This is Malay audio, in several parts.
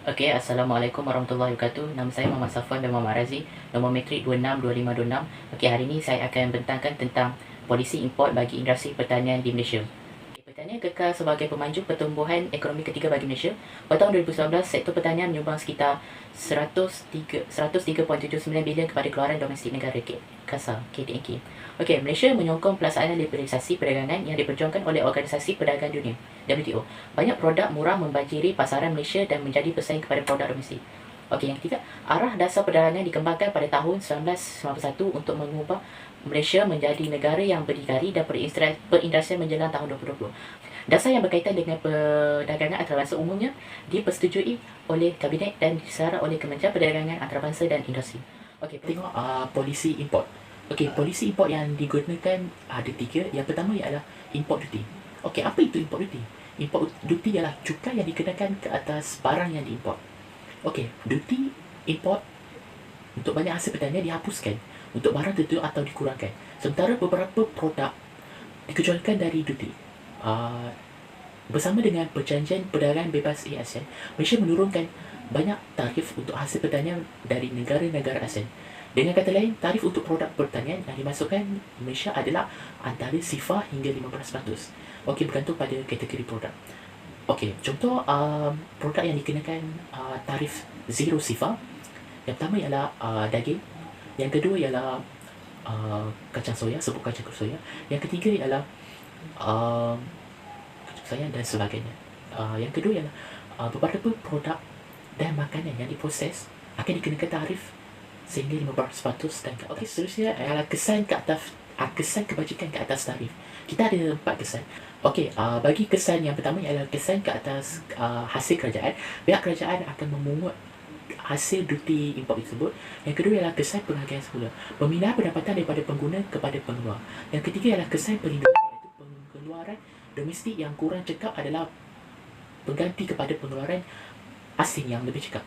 Okey, Assalamualaikum warahmatullahi wabarakatuh. Nama saya Muhammad Safwan bin Muhammad Razi, nombor metrik 262526. Okey, hari ini saya akan bentangkan tentang polisi import bagi industri pertanian di Malaysia. Pertanian kekal sebagai pemanju pertumbuhan ekonomi ketiga bagi Malaysia. Pada tahun 2019, sektor pertanian menyumbang sekitar 103.79 bilion kepada keluaran domestik negara kasar KDNK. Okey, Malaysia menyokong pelaksanaan liberalisasi perdagangan yang diperjuangkan oleh Organisasi Perdagangan Dunia WTO. Banyak produk murah membanjiri pasaran Malaysia dan menjadi pesaing kepada produk domestik. Okey, yang ketiga, arah dasar perdagangan dikembangkan pada tahun 1991 untuk mengubah Malaysia menjadi negara yang berdikari dan perindustrian menjelang tahun 2020. Dasar yang berkaitan dengan perdagangan antarabangsa umumnya dipersetujui oleh Kabinet dan disarah oleh Kementerian Perdagangan Antarabangsa dan Industri. Okey, tengok polisi import. Okey, polisi import yang digunakan ada tiga. Yang pertama ialah import duty. Okey, apa itu import duty? Import duty ialah cukai yang dikenakan ke atas barang yang diimport. Okey, duty import untuk banyak hasil pertanian dihapuskan untuk barang tertentu atau dikurangkan. Sementara beberapa produk dikecualikan dari duty. Bersama dengan perjanjian perdagangan bebas ASEAN, Malaysia menurunkan banyak tarif untuk hasil pertanian dari negara-negara ASEAN. Dengan kata lain, tarif untuk produk pertanian yang dimasukkan Malaysia adalah antara sifar hingga 15%. Okey, bergantung pada kategori produk. Okey, contoh produk yang dikenakan tarif zero sifar. Yang pertama ialah daging. Yang kedua ialah kacang soya, serbuk kacang soya. Yang ketiga ialah kacang soya dan sebagainya. Yang kedua ialah beberapa produk dan makanan yang diproses akan dikenakan tarif sehingga 15% dan okey, seterusnya ialah kesan ke atas kesan kebajikan ke atas tarif. Kita ada 4 kesan. Okey, bagi kesan yang pertama ialah kesan ke atas hasil kerajaan. Pihak kerajaan akan memungut hasil duty import tersebut. Yang kedua ialah kesan penghargaan semula, pemindahan pendapatan daripada pengguna kepada pengeluar. Yang ketiga ialah kesan perlindungan, iaitu pengeluaran domestik yang kurang cekap adalah pengganti kepada pengeluaran asing yang lebih cekap.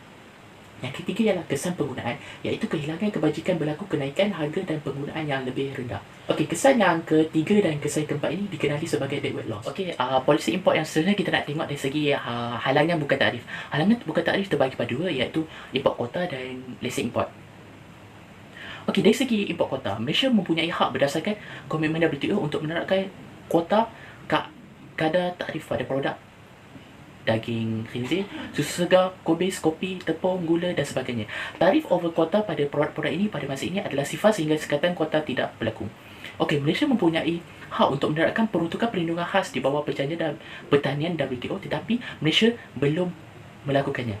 Yang ketiga ialah kesan penggunaan, iaitu kehilangan kebajikan berlaku kenaikan harga dan penggunaan yang lebih rendah. Okey, kesan yang ketiga dan kesan keempat ini dikenali sebagai deadweight loss. Okey, polisi import yang seterusnya kita nak tengok dari segi halangan bukan tarif. Halangan bukan tarif terbagi pada dua, iaitu import kuota dan lesen import. Okey, dari segi import kuota, Malaysia mempunyai hak berdasarkan komitmen WTO untuk menerapkan kuota kadar tarif pada produk daging khinzir, susu segar, kubis, kopi, tepung, gula dan sebagainya. Tarif over kuota pada produk-produk ini pada masa ini adalah sifar sehingga sekatan kuota tidak berlaku. Okey, Malaysia mempunyai hak untuk menerapkan peruntukan perlindungan khas di bawah perjanjian pertanian WTO, tetapi Malaysia belum melakukannya.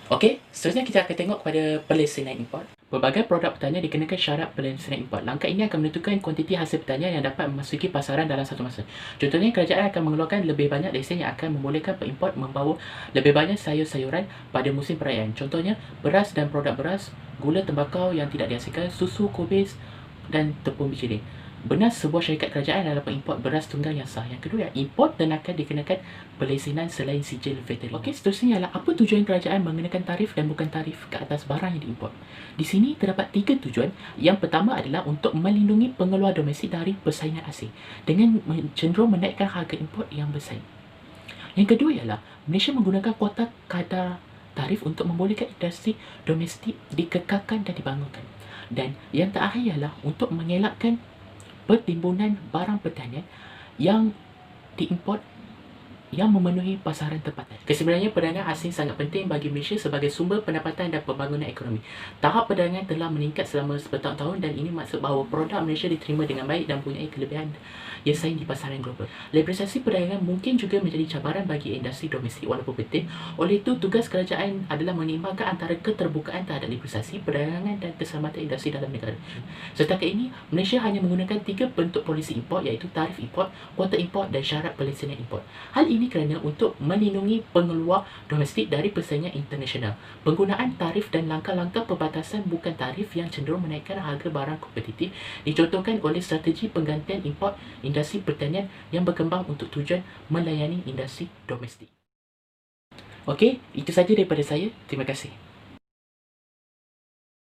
Okey, seterusnya kita akan tengok kepada pelesenan import. Pelbagai produk pertanian dikenakan syarat pelesenan import. Langkah ini akan menentukan kuantiti hasil pertanian yang dapat memasuki pasaran dalam satu masa. Contohnya, kerajaan akan mengeluarkan lebih banyak lesen yang akan membolehkan pengimport membawa lebih banyak sayur-sayuran pada musim perayaan. Contohnya, beras dan produk beras, gula tembakau yang tidak dihasilkan, susu, kubis dan tepung bijiling. Benar, sebuah syarikat kerajaan adalah pengimport beras tunggal yang sah. Yang kedua, import dan akan dikenakan pelesenan selain sijil veteriner. Okey, seterusnya ialah apa tujuan kerajaan mengenakan tarif dan bukan tarif ke atas barang yang diimport. Di sini terdapat 3 tujuan. Yang pertama adalah untuk melindungi pengeluar domestik dari persaingan asing dengan cenderung menaikkan harga import yang bersaing. Yang kedua ialah Malaysia menggunakan kuota kadar tarif untuk membolehkan industri domestik dikekalkan dan dibangunkan. Dan yang terakhir ialah untuk mengelakkan pertimbunan barang pertanian yang diimport yang memenuhi pasaran tempatan. Kesebenarnya, perdagangan asing sangat penting bagi Malaysia sebagai sumber pendapatan dan pembangunan ekonomi. Tahap perdagangan telah meningkat selama bertahun-tahun dan ini maksud bahawa produk Malaysia diterima dengan baik dan mempunyai kelebihan yang saing di pasaran global. Liberalisasi perdagangan mungkin juga menjadi cabaran bagi industri domestik walaupun penting. Oleh itu, tugas kerajaan adalah menimbangkan antara keterbukaan terhadap liberalisasi perdagangan dan keselamatan industri dalam negara. Setakat ini, Malaysia hanya menggunakan 3 bentuk polisi import, iaitu tarif import, kuota import dan syarat pelesenan import. Hal ini kerana untuk melindungi pengeluar domestik dari persaingan internasional. Penggunaan tarif dan langkah-langkah perbatasan bukan tarif yang cenderung menaikkan harga barang kompetitif dicontohkan oleh strategi penggantian import industri pertanian yang berkembang untuk tujuan melayani industri domestik. Okey, itu saja daripada saya. Terima kasih.